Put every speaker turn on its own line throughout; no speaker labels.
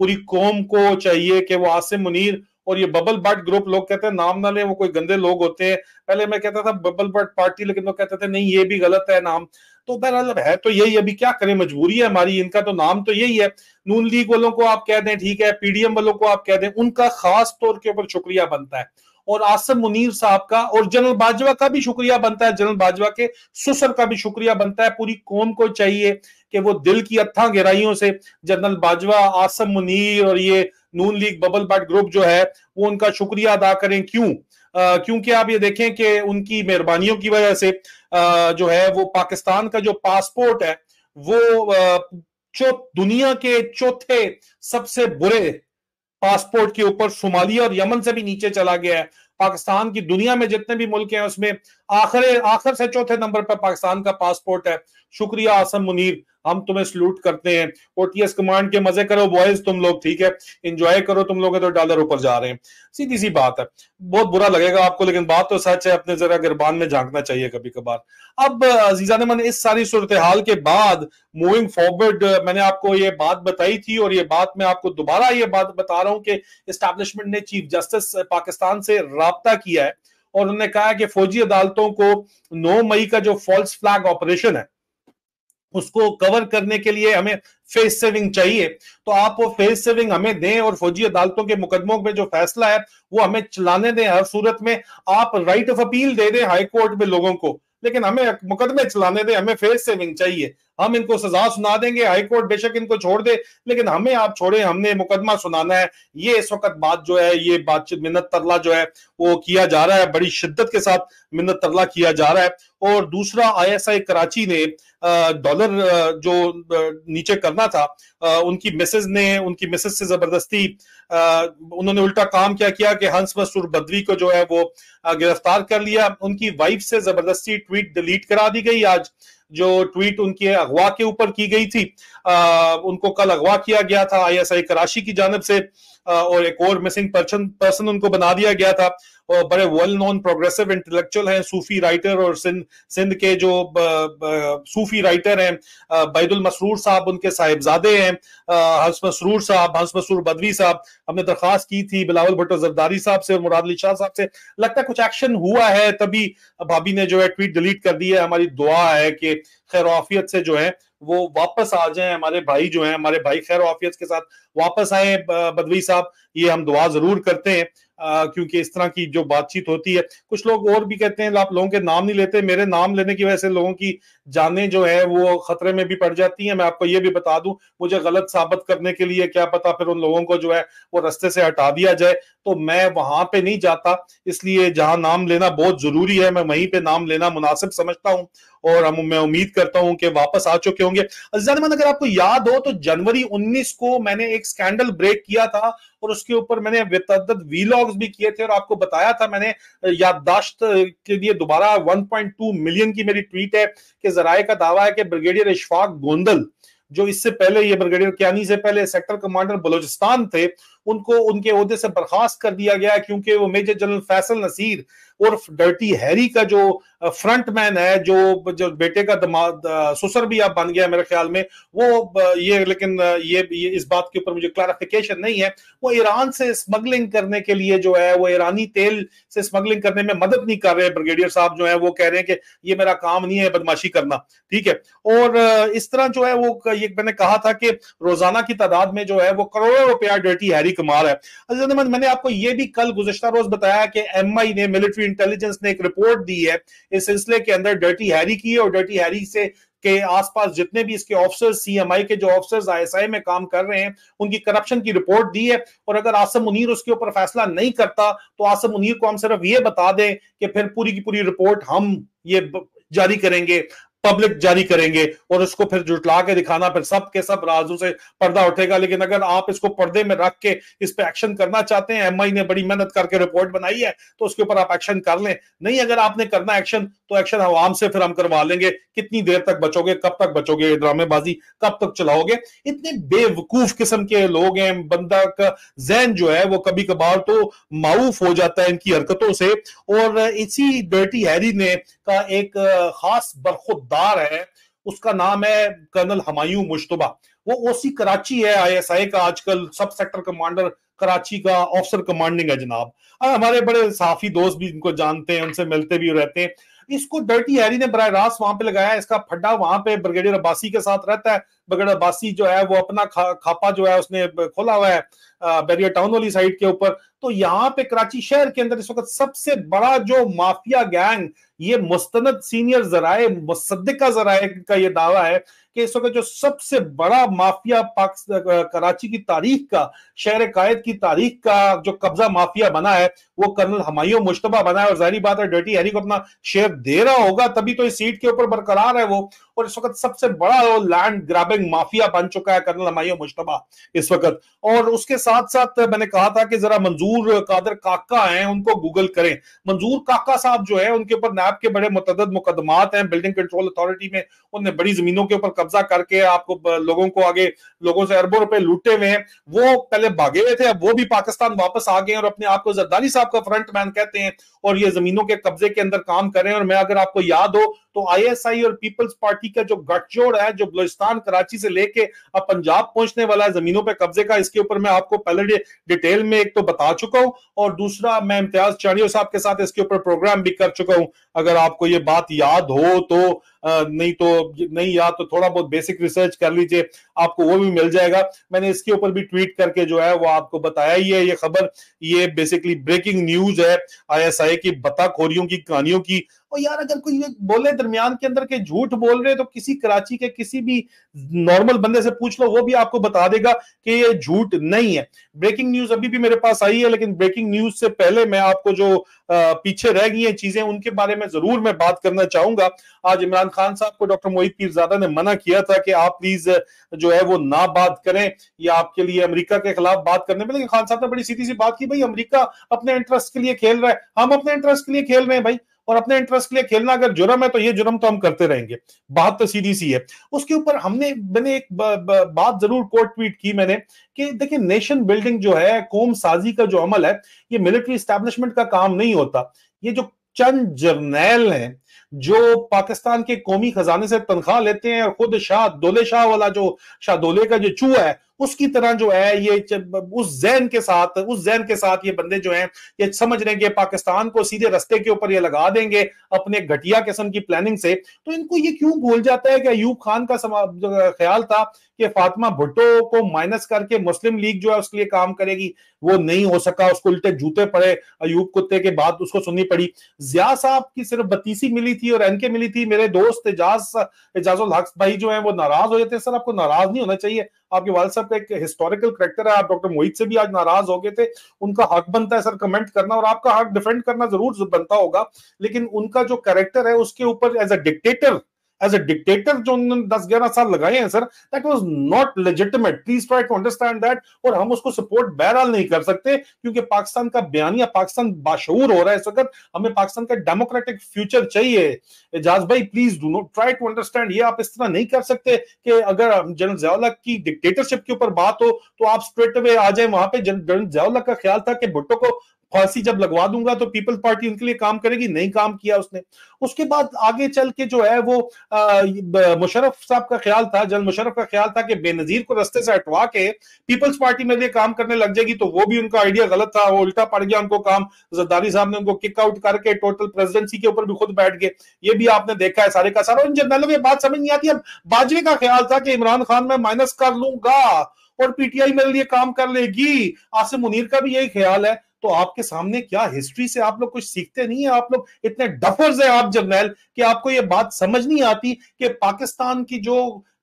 پوری قوم کو چاہیے کہ وہ عاصم منیر اور یہ ببل بٹ گروپ، لوگ کہتے ہیں نام نہ لیں، وہ کوئی گندے لوگ ہوتے ہیں، پہلے میں کہتا تھا ببل بٹ پارٹی، لیکن وہ کہتے تھے نہیں یہ بھی غلط ہے نام، تو بہرحال ہے تو یہی، ابھی کیا کریں، مجبوری ہے ہماری، ان کا تو نام تو یہی ہے۔ نون لیگ والوں کو آپ کہہ دیں ٹھیک ہے، پی ڈی ایم والوں کو آپ کہہ دیں، ان کا خاص طور کے اوپر شکریہ بنتا ہے، اور عاصم منیر صاحب کا اور جنرل باجوہ کا بھی شکریہ بنتا ہے، جنرل باجوہ کے سسر کا بھی شکریہ بنتا ہے۔ پوری قوم کو چاہیے کہ وہ دل کی اتھاں گہرائیوں سے جنرل باجوہ، عاصم منیر اور یہ نون لیگ ببل بٹ گروپ جو ہے وہ ان کا شکریہ ادا کریں۔ کیوں؟ کیونکہ آپ یہ دیکھیں کہ ان کی مہربانیوں کی وجہ سے جو ہے وہ پاکستان کا جو پاسپورٹ ہے وہ دنیا کے چوتھے سب سے برے پاسپورٹ کے اوپر صومالیہ اور یمن سے بھی نیچے چلا گیا ہے۔ پاکستان کی دنیا میں جتنے بھی ملک ہیں اس میں آخر سے چوتھے نمبر پر پاکستان کا پاسپورٹ ہے۔ شکریہ عاصم منیر، ہم تمہیں سلوٹ کرتے ہیں۔ او ٹی ایس کمانڈ کے مزے کرو بوائز تم لوگ، ٹھیک ہے، انجوائے کرو تم لوگ، تو ڈالر اوپر جا رہے ہیں، سیدھی سی بات ہے۔ بہت برا لگے گا آپ کو، لیکن بات تو سچ ہے، اپنے ذرا گربان میں جھانکنا چاہیے کبھی کبھار۔ اب عزیزان من، اس ساری صورتحال کے بعد موونگ فارورڈ، میں نے آپ کو یہ بات بتائی تھی، اور یہ بات میں آپ کو دوبارہ یہ بات بتا رہا ہوں کہ اسٹیبلشمنٹ نے چیف جسٹس پاکستان سے رابطہ کیا ہے، اور انہوں نے کہا کہ فوجی عدالتوں کو 9 مئی کا جو فالس فلیگ آپریشن ہے اس کو کور کرنے کے لیے ہمیں فیس سیونگ چاہیے، تو آپ وہ فیس سیونگ ہمیں دیں، اور فوجی عدالتوں کے مقدموں میں جو فیصلہ ہے وہ ہمیں چلانے دیں۔ ہر صورت میں آپ رائٹ آف اپیل دے دیں ہائی کورٹ میں لوگوں کو، لیکن ہمیں مقدمے چلانے دیں، ہمیں فیس سیونگ چاہیے۔ ہم ان کو سزا سنا دیں گے، ہائی کورٹ بے شک ان کو چھوڑ دے، لیکن ہمیں آپ چھوڑیں، ہم نے مقدمہ سنانا ہے۔ یہ اس وقت بات جو ہے، یہ بات چیت منت ترلا جو ہے وہ کیا جا رہا ہے، بڑی شدت کے ساتھ منت ترلا کیا جا رہا ہے۔ اور دوسرا، آئی ایس آئی کراچی نے ڈالر جو نیچے کرنا تھا، ان کی مسز سے زبردستی انہوں نے الٹا کام کیا کہ ہنس مسرور بدوی کو جو ہے وہ گرفتار کر لیا، ان کی وائف سے زبردستی ٹویٹ ڈیلیٹ کرا دی گئی۔ آج جو ٹویٹ ان کے اغوا کے اوپر کی گئی تھی، ان کو کل اغوا کیا گیا تھا آئی ایس آئی کراچی کی جانب سے، اور ایک اور مسنگ پرسن ان کو بنا دیا گیا تھا، اور بڑے ویل نون پروگریسو انٹلیکچوئل ہیں، صوفی رائٹر، اور سندھ کے جو صوفی رائٹر ہیں بعید المسرور صاحب ان کے صاحبزادے ہیں، ہنس مسرور صاحب، ہنس مسرور بدوی صاحب۔ ہم نے درخواست کی تھی بلاول بھٹو زرداری صاحب سے اور مراد علی شاہ صاحب سے، لگتا ہے کچھ ایکشن ہوا ہے، تبھی بھابی نے جو ہے ٹویٹ ڈیلیٹ کر دی ہے۔ ہماری دعا ہے کہ خیر و عافیت سے جو ہے وہ واپس آ جائیں، ہمارے بھائی جو ہیں، ہمارے بھائی خیر و عافیت کے ساتھ واپس آئیں بدوی صاحب، یہ ہم دعا ضرور کرتے ہیں، کیونکہ اس طرح کی جو بات چیت ہوتی ہے، کچھ لوگ اور بھی کہتے ہیں آپ لوگوں کے نام نہیں لیتے، میرے نام لینے کی وجہ سے لوگوں کی جانیں جو ہے وہ خطرے میں بھی پڑ جاتی ہیں۔ میں آپ کو یہ بھی بتا دوں، مجھے غلط ثابت کرنے کے لیے کیا پتا پھر ان لوگوں کو جو ہے وہ رستے سے ہٹا دیا جائے، تو میں وہاں پہ نہیں جاتا، اس لیے جہاں نام لینا بہت ضروری ہے میں وہیں پہ نام لینا مناسب سمجھتا ہوں، اور میں امید کرتا ہوں کہ واپس آ چکے ہوں گے۔ عزیزان من، اگر آپ کو یاد ہو تو جنوری 19 کو میں نے ایک سکینڈل بریک کیا تھا، اور اس کے اوپر میں نے متعدد ویلاگز بھی کیے تھے، اور آپ کو بتایا تھا، میں نے یادداشت کے لیے دوبارہ 1.2 ملین کی میری ٹویٹ ہے کہ ذرائع کا دعویٰ ہے کہ بریگیڈیئر اشفاق گوندل، جو اس سے پہلے یہ بریگیڈیئر کیانی سے پہلے سیکٹر کمانڈر بلوچستان تھے، ان کو ان کے عہدے سے برخاست کر دیا گیا، کیونکہ وہ میجر جنرل فیصل نصیر عرف ڈرٹی ہیری کا جو فرنٹ مین ہے، جو بیٹے کا دماد سسر بھی اب بن گیا میرے خیال میں، وہ یہ، لیکن یہ اس بات کے اوپر مجھے کلیریفیکیشن نہیں ہے، وہ ایران سے اسمگلنگ کرنے کے لیے جو ہے وہ ایرانی تیل سے اسمگلنگ کرنے میں مدد نہیں کر رہے بریگیڈیئر صاحب جو ہیں، وہ کہہ رہے ہیں کہ یہ میرا کام نہیں ہے بدماشی کرنا، ٹھیک ہے، اور اس طرح جو ہے وہ یہ میں نے کہا تھا کہ روزانہ کی تعداد میں جو ہے وہ کروڑوں روپیہ ڈرٹی ہیری کما رہا ہے۔ میں نے آپ کو یہ بھی کل گزشتہ روز بتایا کہ ایم آئی نے، ملٹری انٹیلیجنس نے ایک رپورٹ دی ہے اس سلسلے کے اندر ڈرٹی ہیری کی، اور ڈرٹی ہیری سے کہ آس پاس جتنے بھی اس کے آفسرز، سی ایم آئی کے جو آفسرز آئی ایس آئی میں کام کر رہے ہیں، ان کی کرپشن کی رپورٹ دی ہے، اور اگر عاصم منیر اس کے اوپر فیصلہ نہیں کرتا تو عاصم منیر کو ہم صرف یہ بتا دیں کہ پھر پوری کی پوری رپورٹ ہم یہ جاری کریں گے، پبلک جاری کریں گے، اور اس کو پھر جھٹلا کے دکھانا، پھر سب کے سب رازوں سے پردہ اٹھے گا۔ لیکن اگر آپ اس کو پردے میں رکھ کے اس پہ ایکشن کرنا چاہتے ہیں، ایم آئی نے بڑی محنت کر کے رپورٹ بنائی ہے تو اس کے اوپر آپ ایکشن کر لیں، نہیں اگر آپ نے کرنا ایکشن تو ایکشن عوام سے پھر ہم کروا لیں گے۔ کتنی دیر تک بچو گے، کب تک بچو گے، ڈرامے بازی کب تک چلاؤ گے؟ اتنے بے وقوف قسم کے لوگ ہیں، بندہ کا ذہن جو ہے وہ کبھی کبھار تو معوف ہو جاتا ہے ان کی حرکتوں سے۔ اور اسی ڈرٹی ہیری نے کا ایک خاص برخوردار ہے، اس کا نام ہے کرنل ہمایوں مشتبہ. وہ اوسی کراچی ہے آئی ایس آئی کا, آج کل سب سیکٹر کمانڈر کراچی کا آفسر کمانڈنگ ہے جناب. ہمارے بڑے صحافی دوست بھی ان کو جانتے ہیں, ان سے ملتے بھی رہتے ہیں. اس کو ڈرٹی ہیری نے براہ راست وہاں پہ لگایا. اس کا پھڈا وہاں پہ بریگیڈیئر عباسی کے ساتھ رہتا ہے. بریگیڈیئر عباسی جو ہے وہ اپنا کھاپا جو ہے اس نے کھولا ہوا ہے بیریا ٹاؤن والی سائڈ کے اوپر. تو یہاں پہ کراچی شہر کے اندر اس وقت سب سے بڑا جو مافیا گینگ, یہ مستند سینئر ذرائع مصدقہ ذرائع کا یہ دعویٰ ہے کہ اس وقت جو سب سے بڑا مافیا کراچی کی تاریخ کا, شہر قائد کی تاریخ کا جو قبضہ مافیا بنا ہے وہ کرنل ہمایوں مشتبہ بنا ہے. اور ظاہری بات ہے ڈرٹی ہیری کو اپنا شیئر دے رہا ہوگا تبھی تو اس سیٹ کے اوپر برقرار ہے وہ. اور اس وقت سب سے بڑا لینڈ گرابنگ مافیا بن چکا ہے کرنل ہمایوں مشتبہ اس وقت. اور اس کے ساتھ ساتھ میں نے کہا تھا کہ ذرا منظور قادر کاکا ہیں ان کو گوگل کریں. منظور کاکا صاحب جو ہے ان کے اوپر نیب کے بڑے متعدد مقدمات ہیں بلڈنگ کنٹرول اتھارٹی میں. انہوں نے بڑی زمینوں کے اوپر قبضہ کر کے آپ کو لوگوں کو آگے لوگوں سے اربوں روپے لوٹے ہوئے ہیں. وہ پہلے بھاگے ہوئے تھے, اب وہ بھی پاکستان واپس آ گئے اور اپنے آپ کو زرداری صاحب کا فرنٹ مین کہتے ہیں اور یہ زمینوں کے قبضے کے اندر کام کر رہے ہیں. اور میں اگر آپ کو یاد ہو تو آئی ایس آئی اور پیپلز پارٹی کا جو گٹھ جوڑ ہے جو بلوچستان کراچی سے لے کے اب پنجاب پہنچنے والا ہے زمینوں پہ قبضے کا, اس کے اوپر میں آپ کو پہلے ڈیٹیل میں ایک تو بتا چکا ہوں اور دوسرا میں امتیاز چاڑیو صاحب کے ساتھ اس کے اوپر پروگرام بھی کر چکا ہوں. اگر آپ کو یہ بات یاد ہو تو نہیں یاد تو تھوڑا بہت بیسک ریسرچ کر لیجئے, آپ کو وہ بھی مل جائے گا. میں نے اس کے اوپر بھی ٹویٹ کر کے جو ہے وہ آپ کو بتایا ہی ہے. یہ خبر یہ بیسکلی بریکنگ نیوز ہے آئی ایس آئی کی بتا خوریوں کی کہانیوں کی. اور یار اگر کوئی بولے درمیان کے اندر کہ جھوٹ بول رہے تو کسی کراچی کے کسی بھی نارمل بندے سے پوچھ لو, وہ بھی آپ کو بتا دے گا کہ یہ جھوٹ نہیں ہے. بریکنگ نیوز ابھی بھی میرے پاس آئی ہے, لیکن بریکنگ نیوز سے پہلے میں آپ کو جو پیچھے رہ گئی ہیں چیزیں ان کے بارے میں ضرور میں بات کرنا چاہوں گا. آج عمران خان صاحب کو ڈاکٹر موحید پیرزادہ نے منع کیا تھا کہ آپ پلیز جو ہے وہ نہ بات کریں, یا آپ کے لیے امریکہ کے خلاف بات کرنے میں. لیکن خان صاحب نے بڑی سیدھی سی بات کی, بھائی امریکہ اپنے انٹرسٹ کے لیے کھیل رہا ہے, ہم اپنے انٹرسٹ کے لیے کھیل رہے ہیں بھائی, اور اپنے انٹرسٹ کے لیے کھیلنا اگر جرم ہے تو یہ جرم تو ہم کرتے رہیں گے. بات تو سیدھی سی ہے. اس کے اوپر میں نے ایک بات ضرور کوٹ ٹویٹ کی میں نے کہ دیکھیں نیشن بلڈنگ جو ہے, قوم سازی کا جو عمل ہے, یہ ملٹری اسٹیبلشمنٹ کا کام نہیں ہوتا. یہ جو چند جرنیل ہیں جو پاکستان کے قومی خزانے سے تنخواہ لیتے ہیں اور خود شاہ دولے شاہ والا جو شاہ دولے کا جو چوہا ہے اس کی طرح جو ہے یہ اس ذہن کے ساتھ یہ بندے جو ہیں یہ سمجھ رہے ہیں کہ پاکستان کو سیدھے رستے کے اوپر یہ لگا دیں گے اپنے گھٹیا قسم کی پلاننگ سے. تو ان کو یہ کیوں بھول جاتا ہے کہ ایوب خان کا خیال تھا کہ فاطمہ بھٹو کو مائنس کر کے مسلم لیگ جو ہے اس کے لیے کام کرے گی, وہ نہیں ہو سکا. اس کو الٹے جوتے پڑے, ایوب کتے کے بعد اس کو سننی پڑی. ضیاء صاحب کی صرف 32 ملی تھی اور این کے ملی تھی. میرے دوست اعجاز الحق بھائی جو ہیں وہ ناراض ہو جاتے ہیں. سر آپ کو ناراض نہیں ہونا چاہیے, آپ کے والد صاحب کا ایک ہسٹوریکل کریکٹر ہے. آپ ڈاکٹر موحید سے بھی آج ناراض ہو گئے تھے, ان کا حق بنتا ہے سر کمنٹ کرنا, اور آپ کا حق ڈیفینڈ کرنا ضرور بنتا ہوگا. لیکن ان کا جو کریکٹر ہے اس کے اوپر ایز اے ڈکٹیٹر جو انہوں نے 10-11 سال لگائے ہیں سر, that was not legitimate. Please try to understand that. اور ہم اس کو سپورٹ بہرحال نہیں کر سکتے کیونکہ پاکستان کا بیانیہ پاکستان باشعور ہو رہا ہے اس وقت. ہمیں پاکستان کا ڈیموکریٹک فیوچر چاہیے. اعجاز بھائی please do not try to understand. یہ آپ اس طرح نہیں کر سکتے کہ اگر جنرل ضیاء الحق کی ڈکٹیٹرشپ کے اوپر بات ہو تو آپ اسٹریٹ اوے آ جائیں وہاں پہ. جنرل ضیاء الحق کا خیال تھا کہ بھٹو کو پھانسی جب لگوا دوں گا تو پیپل پارٹی ان کے لیے کام کرے گی, نہیں کام کیا اس نے. اس کے بعد آگے چل کے جو ہے وہ مشرف صاحب کا خیال تھا, جنرل مشرف کا خیال تھا کہ بے نظیر کو رستے سے ہٹوا کے پیپلز پارٹی میں کام کرنے لگ جائے گی, تو وہ بھی ان کا آئیڈیا غلط تھا. وہ الٹا پڑ گیا ان کو کام. زرداری صاحب نے ان کو کک آؤٹ کر کے ٹوٹل پریزیڈنسی کے اوپر بھی خود بیٹھ گئے. یہ بھی آپ نے دیکھا ہے سارے کا سارا. ان جرنیلوں کو یہ بات سمجھ نہیں آتی. اب باجوے کا خیال تھا کہ عمران خان میں مائنس کر لوں گا اور پی ٹی آئی میرے لیے کام کر لے گی. عاصم منیر کا بھی یہی خیال ہے. تو آپ کے سامنے کیا ہسٹری سے آپ لوگ کچھ سیکھتے نہیں ہیں؟ آپ لوگ اتنے ڈفرز ہیں آپ جرنیل کہ آپ کو یہ بات سمجھ نہیں آتی کہ پاکستان کی جو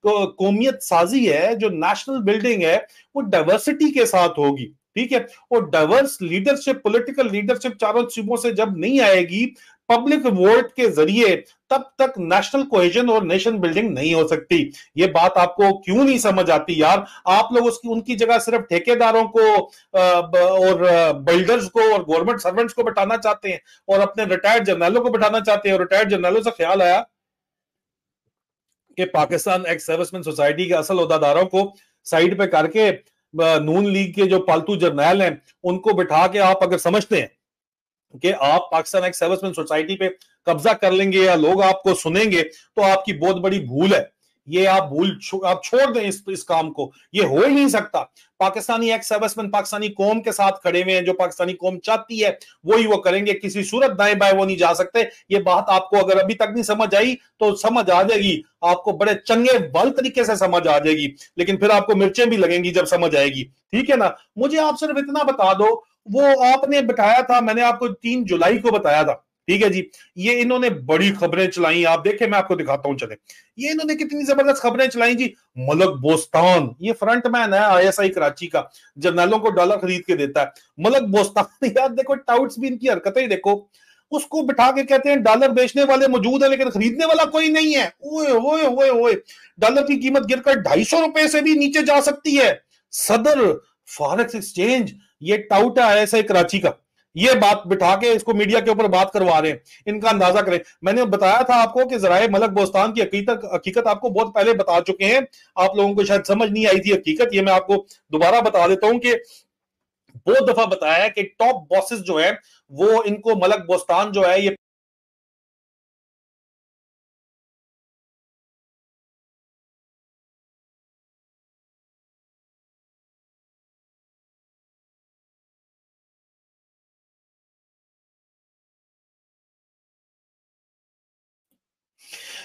قومیت سازی ہے, جو نیشنل بلڈنگ ہے, وہ ڈائیورسٹی کے ساتھ ہوگی. ٹھیک ہے, اور ڈائیورس لیڈرشپ, پولیٹیکل لیڈرشپ چاروں صوبوں سے جب نہیں آئے گی پبلک ووٹ کے ذریعے, تب تک نیشنل کوہیژن اور نیشن بلڈنگ نہیں ہو سکتی. یہ بات آپ کو کیوں نہیں سمجھ آتی یار؟ آپ لوگ ان کی جگہ صرف ٹھیکیداروں کو اور بلڈرز کو اور گورنمنٹ سرونٹس کو بٹانا چاہتے ہیں اور اپنے ریٹائرڈ جرنیلوں کو بٹانا چاہتے ہیں. اور ریٹائرڈ جرنیلوں سے خیال آیا کہ پاکستان ایکس سروس مین سوسائٹی کے اصل عہدیداروں کو سائیڈ پہ کر کے نون لیگ کے جو پالتو جرنیل ہیں ان کو بٹھا کے آپ اگر سمجھتے ہیں کہ آپ پاکستان ایکس سروسمین سوسائٹی پہ قبضہ کر لیں گے یا لوگ آپ کو سنیں گے تو آپ کی بہت بڑی بھول ہے. یہ آپ چھوڑ دیں اس کام کو. یہ ہو ہی نہیں سکتا. پاکستانی ایکس سروسمین پاکستانی قوم کے ساتھ کھڑے ہوئے ہیں. جو پاکستانی قوم چاہتی ہے وہی وہ کریں گے. کسی صورت دائیں بائیں وہ نہیں جا سکتے. یہ بات آپ کو اگر ابھی تک نہیں سمجھ آئی تو سمجھ آ جائے گی. آپ کو بڑے چنگے بل طریقے سے سمجھ آ جائے گی, لیکن پھر آپ کو مرچیں بھی لگیں گی جب سمجھ آئے گی. ٹھیک ہے نا. مجھے آپ صرف اتنا بتا دو, وہ آپ نے بتایا تھا, میں نے آپ کو 3 جولائی کو بتایا تھا. ٹھیک ہے جی. یہ انہوں نے بڑی خبریں چلائیں. آپ دیکھیں میں آپ کو دکھاتا ہوں. چلے یہ انہوں نے کتنی زبردست خبریں چلائیں جی. ملک بوستان, یہ فرنٹ مین ہے آئی ایس آئی کراچی کا, جرنیلوں کو ڈالر خرید کے دیتا ہے. ملک بوستان, یار دیکھو ٹاؤٹس بھی ان کی حرکتیں دیکھو. اس کو بٹھا کے کہتے ہیں ڈالر بیچنے والے موجود ہیں لیکن خریدنے والا کوئی نہیں ہے. اوئے ہوئے ہوئے ہوئے, ڈالر کی قیمت گر کر 250 روپے سے بھی نیچے جا سکتی ہے. صدر فارکس ایکسچینج, یہ ٹاؤٹ ہے آئی ایس آئی کراچی کا, یہ بات بٹھا کے اس کو میڈیا کے اوپر بات کروا رہے ہیں. ان کا اندازہ کریں. میں نے بتایا تھا آپ کو کہ ذرائع ملک بوستان کی حقیقت آپ کو بہت پہلے بتا چکے ہیں. آپ لوگوں کو شاید سمجھ نہیں آئی تھی حقیقت. یہ میں آپ کو دوبارہ بتا دیتا ہوں کہ بہت دفعہ بتایا ہے کہ ٹاپ باسز جو ہیں وہ ان کو ملک بوستان جو ہے یہ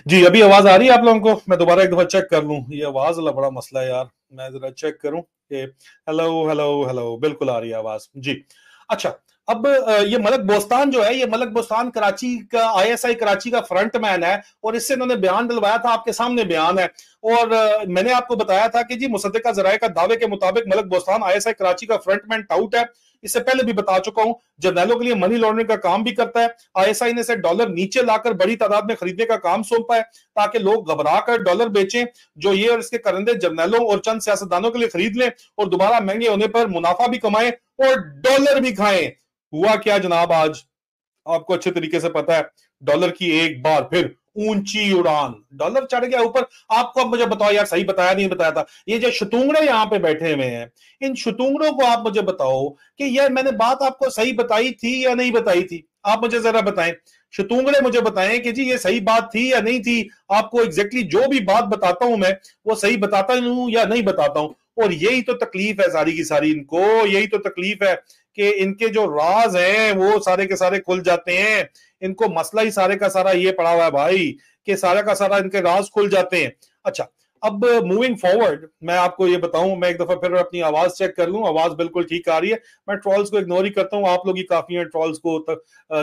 جی. ابھی آواز آ رہی ہے آپ لوگوں کو؟ میں دوبارہ ایک دفعہ چیک کر لوں. یہ آواز بڑا مسئلہ ہے یار. میں ذرا چیک کروں کہ ہلو ہلو ہلو, بالکل آ رہی ہے آواز جی. اچھا, اب یہ ملک بوستان جو ہے, یہ ملک بوستان کراچی کا آئی ایس آئی کراچی کا فرنٹ مین ہے, اور اس سے انہوں نے بیان دلوایا تھا. آپ کے سامنے بیان ہے. اور میں نے آپ کو بتایا تھا کہ جی مصدقہ ذرائع کا دعوے کے مطابق ملک بوستان آئی ایس آئی کراچی کا فرنٹ مین ٹاؤٹ ہے. اس سے پہلے بھی بتا چکا ہوں. جرنیلوں کے لیے منی لانڈرنگ کا کام بھی کرتا ہے. آئی ایس آئی نے اسے ڈالر نیچے لا کر بڑی تعداد میں خریدنے کا کام سونپا ہے تاکہ لوگ گھبرا کر ڈالر بیچیں, جو یہ اور اس کے کرندے جرنیلوں اور چند سیاستدانوں کے لیے خرید لیں اور دوبارہ مہنگے ہونے پر منافع بھی کمائیں اور ڈالر بھی کھائیں. ہوا کیا جناب آج آپ کو اچھے طریقے سے پتا ہے. ڈالر کی ایک بار پھر اونچی اڑان, ڈالر چڑھ گیا اوپر. آپ کو اب مجھے بتاؤ یار, صحیح بتایا نہیں بتایا تھا. یہ جو شتونگڑے یہاں پہ بیٹھے ہوئے ہیں, ان شتونگڑوں کو آپ مجھے بتاؤ کہ یہ میں نے بات آپ کو صحیح بتائی تھی یا نہیں بتائی تھی. آپ مجھے ذرا بتائیں, شتونگڑے مجھے بتائیں کہ جی یہ صحیح بات تھی یا نہیں تھی. آپ کو ایگزیکٹلی جو بھی بات بتاتا ہوں میں وہ صحیح بتاتا ہوں یا نہیں بتاتا ہوں. اور یہی تو تکلیف ہے ساری کی ساری ان کو, یہی تو تکلیف ہے کہ ان کے جو راز ہیں وہ سارے کے سارے کھل جاتے ہیں. ان کو مسئلہ ہی سارے کا سارا یہ پڑا ہوا ہے بھائی کہ سارا کا سارا ان کے راز کھل جاتے ہیں. اچھا, اب موونگ فارورڈ میں آپ کو یہ بتاؤں, میں ایک دفعہ پھر اپنی آواز چیک کر لوں. آواز بالکل ٹھیک آ رہی ہے. میں ٹرولز کو اگنور ہی کرتا ہوں, آپ لوگ ہی کافی ہیں ٹرولز کو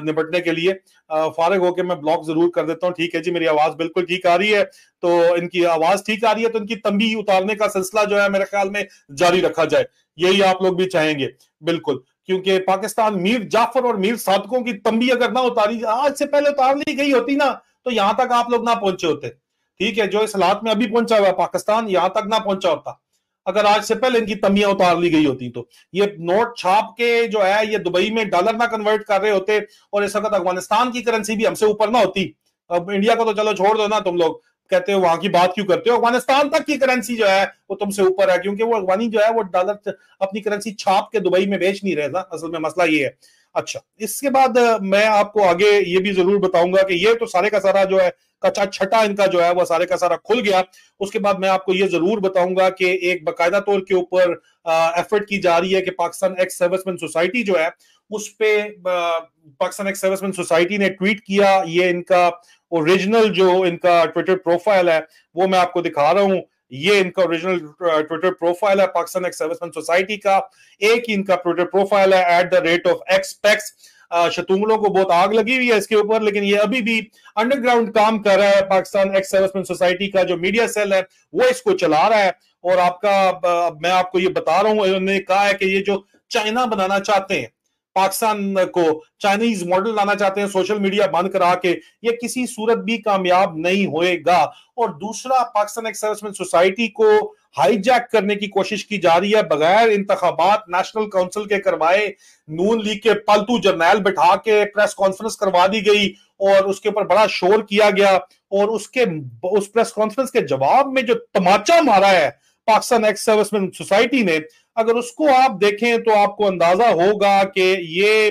نپٹنے کے لیے. فارغ ہو کے میں بلاک ضرور کر دیتا ہوں. ٹھیک ہے جی, میری آواز بالکل ٹھیک آ رہی ہے. تو ان کی آواز ٹھیک آ رہی ہے تو ان کی تنبیہ اتارنے کا سلسلہ جو ہے میرے خیال میں جاری رکھا جائے. یہی آپ لوگ بھی چاہیں گے بالکل, کیونکہ پاکستان میر جعفر اور میر صادقوں کی تنبیہ اگر نہ اتاری آج سے پہلے اتار لی گئی ہوتی نا تو یہاں تک آپ لوگ نہ پہنچے ہوتے. ٹھیک ہے, جو اس حالات میں ابھی پہنچا ہوا پاکستان یہاں تک نہ پہنچا ہوتا اگر آج سے پہلے ان کی تنبیہ اتار لی گئی ہوتی. تو یہ نوٹ چھاپ کے جو ہے یہ دبئی میں ڈالر نہ کنورٹ کر رہے ہوتے, اور اس وقت افغانستان کی کرنسی بھی ہم سے اوپر نہ ہوتی. اب انڈیا کو تو چلو چھوڑ دو نا, تم لوگ کہتے ہو وہاں کی بات کیوں کرتے ہو. افغانستان تک کی کرنسی جو ہے وہ تم سے اوپر ہے, کیونکہ وہ افغانی جو ہے وہ ڈالر اپنی کرنسی چھاپ کے دبئی میں بیچ نہیں رہے نا. اصل میں مسئلہ یہ ہے. اچھا, اس کے بعد میں آپ کو آگے یہ بھی ضرور بتاؤں گا کہ یہ تو سارے کا سارا جو ہے کچا چھٹا ان کا جو ہے وہ سارے کا سارا کھل گیا. اس کے بعد میں آپ کو یہ ضرور بتاؤں گا کہ ایک باقاعدہ طور کے اوپر ایفرٹ کی جا رہی ہے کہ پاکستان ایکس سروسمین سوسائٹی جو ہے اس پہ پاکستان ایکس سروسمین سوسائٹی نے ٹویٹ کیا. یہ ان کا اوریجنل جو ان کا ٹویٹر پروفائل ہے وہ میں آپ کو دکھا رہا ہوں. یہ ان کا اوریجنل ٹویٹر پروفائل ہے پاکستان ایکس سروسمین سوسائٹی کا. ایک ہی ان کا ٹویٹر پروفائل ہے @XPEX. شتونگڑوں کو بہت آگ لگی ہوئی ہے اس کے اوپر, لیکن یہ ابھی بھی انڈر گراؤنڈ کام کر رہا ہے. پاکستان ایکس سروسمین سوسائٹی کا جو میڈیا سیل ہے وہ اس کو چلا رہا ہے. اور آپ کا میں آپ کو یہ بتا رہا ہوں, انہوں نے کہا ہے کہ یہ جو چائنا بنانا چاہتے ہیں, پاکستان کو چائنیز ماڈل لانا چاہتے ہیں سوشل میڈیا بند کرا کے, یہ کسی صورت بھی کامیاب نہیں ہوئے گا. اور دوسرا, پاکستان ایکس سروسمین سوسائٹی کو ہائی جیک کرنے کی کوشش کی جا رہی ہے بغیر انتخابات نیشنل کونسل کے کروائے. نون لیگ کے پالتو جرنیل بٹھا کے پریس کانفرنس کروا دی گئی اور اس کے اوپر بڑا شور کیا گیا, اور اس پریس کانفرنس کے جواب میں جو تماچا مارا ہے پاکستان ایکس سروسمین سوسائٹی نے, اگر اس کو آپ دیکھیں تو آپ کو اندازہ ہوگا کہ یہ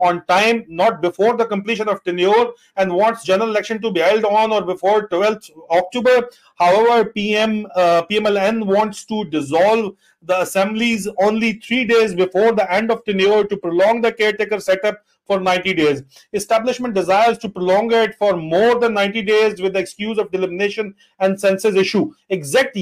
on time, not before the completion of tenure, and wants general election to be held on or before 12th October. However, PMLN wants to dissolve the assemblies only 3 days before the end of tenure to prolong the caretaker setup for 90 days. Establishment desires to prolong it for more than 90 days with the excuse of delimitation and census issue. Exact